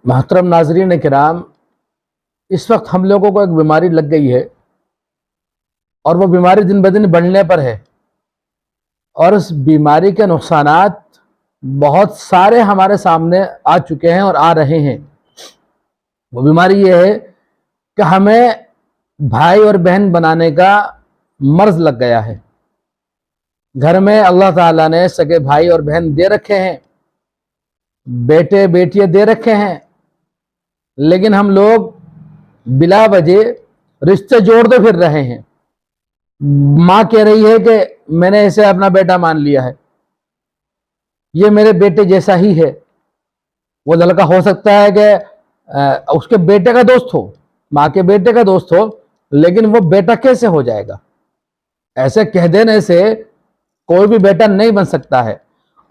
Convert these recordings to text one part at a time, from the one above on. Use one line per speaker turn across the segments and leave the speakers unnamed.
محترم ناظرین کرام، اس وقت ہم لوگوں کو ایک بیماری لگ گئی ہے اور وہ بیماری دن بدن بڑھنے پر ہے، اور اس بیماری کے نقصانات بہت سارے ہمارے سامنے آ چکے ہیں اور آ رہے ہیں۔ وہ بیماری یہ ہے کہ ہمیں بھائی اور بہن بنانے کا مرض لگ گیا ہے۔ گھر میں اللہ تعالیٰ نے سگے بھائی اور بہن دے رکھے ہیں، بیٹے بیٹیاں دے رکھے ہیں، لیکن ہم لوگ بلا وجہ رشتے جوڑتے پھر رہے ہیں۔ ماں کہہ رہی ہے کہ میں نے اسے اپنا بیٹا مان لیا ہے، یہ میرے بیٹے جیسا ہی ہے۔ وہ لڑکا ہو سکتا ہے کہ اس کے بیٹے کا دوست ہو، ماں کے بیٹے کا دوست ہو، لیکن وہ بیٹا کیسے ہو جائے گا؟ ایسے کہہ دینے سے کوئی بھی بیٹا نہیں بن سکتا ہے۔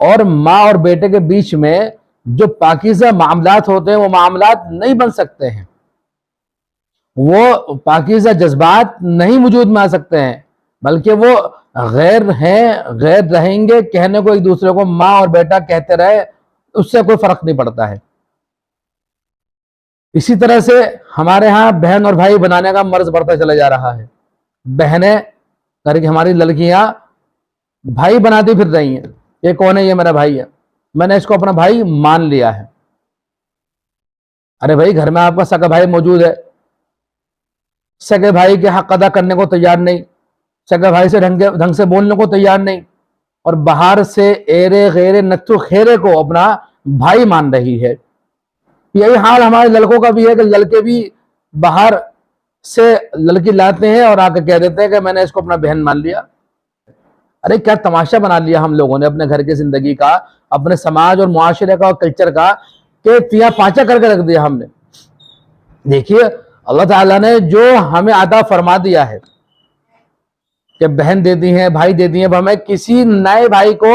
اور ماں اور بیٹے کے بیچ میں جو پاکیزہ معاملات ہوتے ہیں وہ معاملات نہیں بن سکتے ہیں، وہ پاکیزہ جذبات نہیں وجود میں آ سکتے ہیں، بلکہ وہ غیر ہیں، غیر رہیں گے۔ کہنے کو ایک دوسرے کو ماں اور بیٹا کہتے رہے، اس سے کوئی فرق نہیں پڑتا ہے۔ اسی طرح سے ہمارے ہاں بہن اور بھائی بنانے کا مرض بڑھتا چلا جا رہا ہے۔ بہنیں گھر کی ہماری لڑکیاں بھائی بناتی پھر رہی ہیں، یہ کون ہے؟ یہ میرا بھائی ہے، میں نے اس کو اپنا بھائی مان لیا ہے۔ ارے بھائی، گھر میں آپ کا سگا بھائی موجود ہے، سگے بھائی کے حق ادا کرنے کو تیار نہیں، سگے بھائی سے ڈھنگ سے بولنے کو تیار نہیں، اور باہر سے ایرے غیرے نتو خیرے کو اپنا بھائی مان رہی ہے۔ یہی حال ہمارے لڑکوں کا بھی ہے کہ لڑکے بھی باہر سے لڑکی لاتے ہیں اور آ کے کہہ دیتے ہیں کہ میں نے اس کو اپنا بہن مان لیا۔ ارے کیا تماشا بنا لیا ہم لوگوں نے اپنے گھر کی زندگی کا، اپنے سماج اور معاشرے کا اور کلچر کا، کہ تیا پانچا کر کے رکھ دیا ہم نے۔ دیکھیے، اللہ تعالیٰ نے جو ہمیں عطا فرما دیا ہے کہ بہن دیتی ہیں، بھائی دیتی ہیں، ہمیں کسی نئے بھائی کو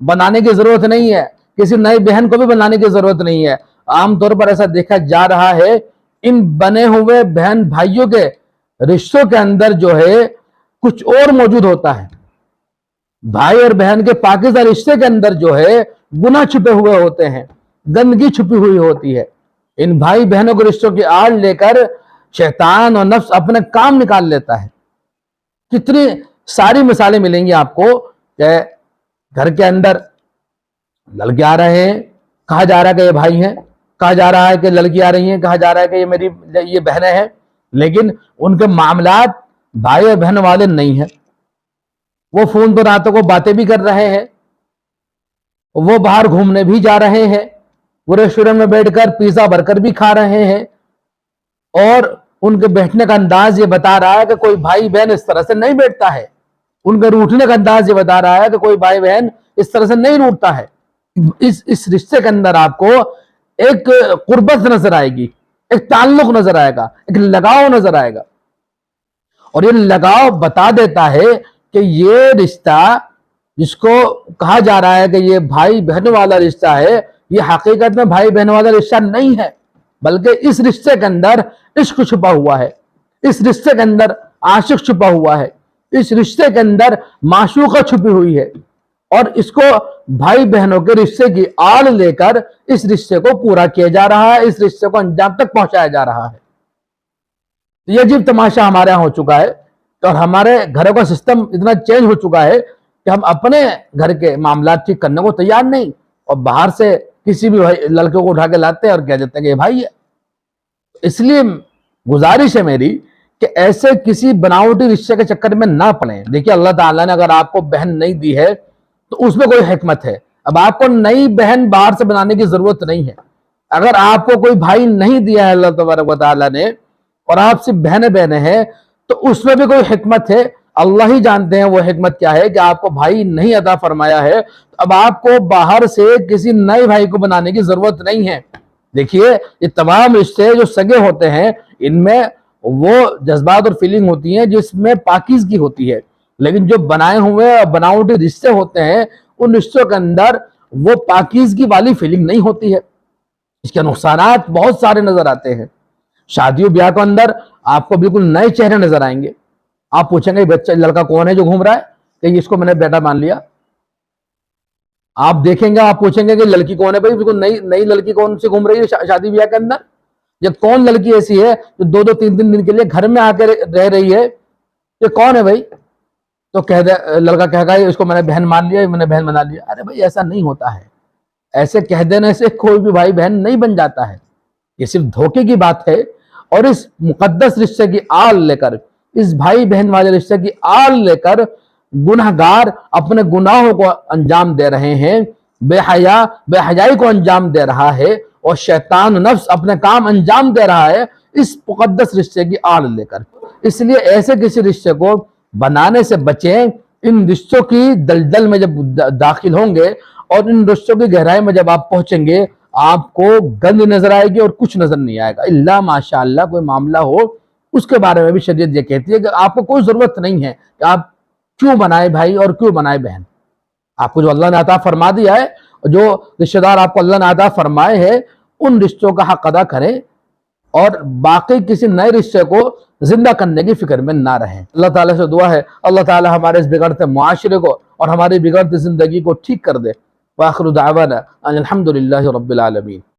بنانے کی ضرورت نہیں ہے، کسی نئی بہن کو بھی بنانے کی ضرورت نہیں ہے۔ عام طور پر ایسا دیکھا جا رہا ہے، ان بنے ہوئے بہن بھائیوں کے رشتوں کے اندر جو ہے کچھ اور موجود ہوتا ہے۔ بھائی اور بہن کے پاکیزہ رشتے کے اندر جو ہے گناہ چھپے ہوئے ہوتے ہیں، گندگی چھپی ہوئی ہوتی ہے۔ ان بھائی بہنوں کے رشتوں کی آڑ لے کر شیطان اور نفس اپنے کام نکال لیتا ہے۔ کتنی ساری مثالیں ملیں گی آپ کو کہ گھر کے اندر لڑکے آ رہے ہیں، کہا جا رہا ہے کہ یہ بھائی ہیں، کہا جا رہا ہے کہ لڑکی آ رہی ہیں، کہا جا رہا ہے کہ یہ بہنیں ہیں، لیکن ان کے معاملات بھائی اور بہن والے نہیں ہیں۔ وہ فون پر راتوں کو باتیں بھی کر رہے ہیں، وہ باہر گھومنے بھی جا رہے ہیں، وہ ریسٹورنٹ میں بیٹھ کر پیزا برگر بھی کھا رہے ہیں، اور ان کے بیٹھنے کا انداز یہ بتا رہا ہے کہ کوئی بھائی بہن اس طرح سے نہیں بیٹھتا ہے۔ ان کے روٹھنے کا انداز یہ بتا رہا ہے کہ کوئی بھائی بہن اس طرح سے نہیں روٹتا ہے۔ اس رشتے کے اندر آپ کو ایک قربت نظر آئے گی، ایک تعلق نظر آئے گا، ایک لگاؤ نظر آئے گا، اور یہ لگاؤ بتا دیتا ہے کہ یہ رشتہ جس کو کہا جا رہا ہے کہ یہ بھائی بہن والا رشتہ ہے، یہ حقیقت میں بھائی بہن والا رشتہ نہیں ہے، بلکہ اس رشتے کے اندر عشق چھپا ہوا ہے، اس رشتے کے اندر عاشق چھپا ہوا ہے، اس رشتے کے اندر معشوقہ چھپی ہوئی ہے، اور اس کو بھائی بہنوں کے رشتے کی آڑ لے کر اس رشتے کو پورا کیا جا رہا ہے، اس رشتے کو انجام تک پہنچایا جا رہا ہے۔ یہ عجیب تماشا ہمارے ہاں ہو چکا ہے، اور ہمارے گھروں کا سسٹم اتنا چینج ہو چکا ہے کہ ہم اپنے گھر کے معاملات ٹھیک کرنے کو تیار نہیں، اور باہر سے کسی بھی لڑکے کو اٹھا کے لاتے ہیں اور کہہ دیتے ہیں کہ یہ بھائی ہے۔ اس لیے گزارش ہے میری کہ ایسے کسی بناوٹی رشتے کے چکر میں نہ پڑیں۔ دیکھیے، اللہ تعالیٰ نے اگر آپ کو بہن نہیں دی ہے تو اس میں کوئی حکمت ہے۔ اب آپ کو نئی بہن باہر سے بنانے کی ضرورت نہیں ہے۔ اگر آپ کو کوئی بھائی نہیں دیا ہے اللہ تبارک و تعالیٰ نے، اور آپ سے بہنیں ہیں، تو اس میں بھی کوئی حکمت ہے۔ اللہ ہی جانتے ہیں وہ حکمت کیا ہے کہ آپ کو بھائی نہیں عطا فرمایا ہے، اب آپ کو باہر سے کسی نئے بھائی کو بنانے کی ضرورت نہیں ہے۔ دیکھیے، یہ تمام رشتے جو سگے ہوتے ہیں، ان میں وہ جذبات اور فیلنگ ہوتی ہیں جس میں پاکیزگی ہوتی ہے، لیکن جو بنائے ہوئے اور بناوٹی رشتے ہوتے ہیں، ان رشتوں کے اندر وہ پاکیزگی والی فیلنگ نہیں ہوتی ہے۔ اس کے نقصانات بہت سارے نظر آتے ہیں۔ شادی و بیاہ کے اندر آپ کو بالکل نئے چہرے نظر آئیں گے۔ آپ پوچھیں گے بچہ لڑکا کون ہے جو گھوم رہا ہے، کہ اس کو میں نے بیٹا مان لیا۔ آپ دیکھیں گے, آپ پوچھیں گے کہ لڑکی کون ہے بھائی, بالکل نئی لڑکی کون سی گھوم رہی ہے شادی بیاہ کے اندر, یہ کون لڑکی ایسی ہے جو 2-2 3-3 دن کے لیے گھر میں آ کے رہ رہی ہے, یہ کون ہے بھائی؟ تو لڑکا کہے گا اس کو میں نے بہن مان لیا, میں نے بہن بنا لیا. ارے بھائی ایسا نہیں ہوتا ہے, ایسے کہہ دینے سے کوئی بھی بھائی بہن نہیں بن جاتا ہے, یہ صرف دھوکے کی بات ہے. اور اس مقدس رشتے کی آل لے کر, اس بھائی بہن والے رشتے کی آل لے کر گنہگار اپنے گناہوں کو انجام دے رہے ہیں, بے حیائی کو انجام دے رہا ہے, اور شیطان نفس اپنے کام انجام دے رہا ہے اس مقدس رشتے کی آڑ لے کر. اس لیے ایسے کسی رشتے کو بنانے سے بچیں. ان رشتوں کی دلدل میں جب داخل ہوں گے اور ان رشتوں کی گہرائی میں جب آپ پہنچیں گے, آپ کو گند نظر آئے گی اور کچھ نظر نہیں آئے گا. اللہ ماشاءاللہ کوئی معاملہ ہو, اس کے بارے میں بھی شریعت یہ کہتی ہے کہ آپ کو کوئی ضرورت نہیں ہے کہ آپ کیوں بنائے بھائی اور کیوں بنائے بہن. آپ کو جو اللہ نے عطا فرما دیا ہے, جو رشتہ دار آپ کو اللہ نے عطا فرمائے ہیں, ان رشتوں کا حق ادا کریں اور باقی کسی نئے رشتے کو زندہ کرنے کی فکر میں نہ رہیں. اللہ تعالیٰ سے دعا ہے اللہ تعالیٰ ہمارے اس بگڑتے معاشرے کو اور ہماری بگڑتی زندگی کو ٹھیک کر دے. وآخر دعوانا ان الحمد للہ رب العالمین.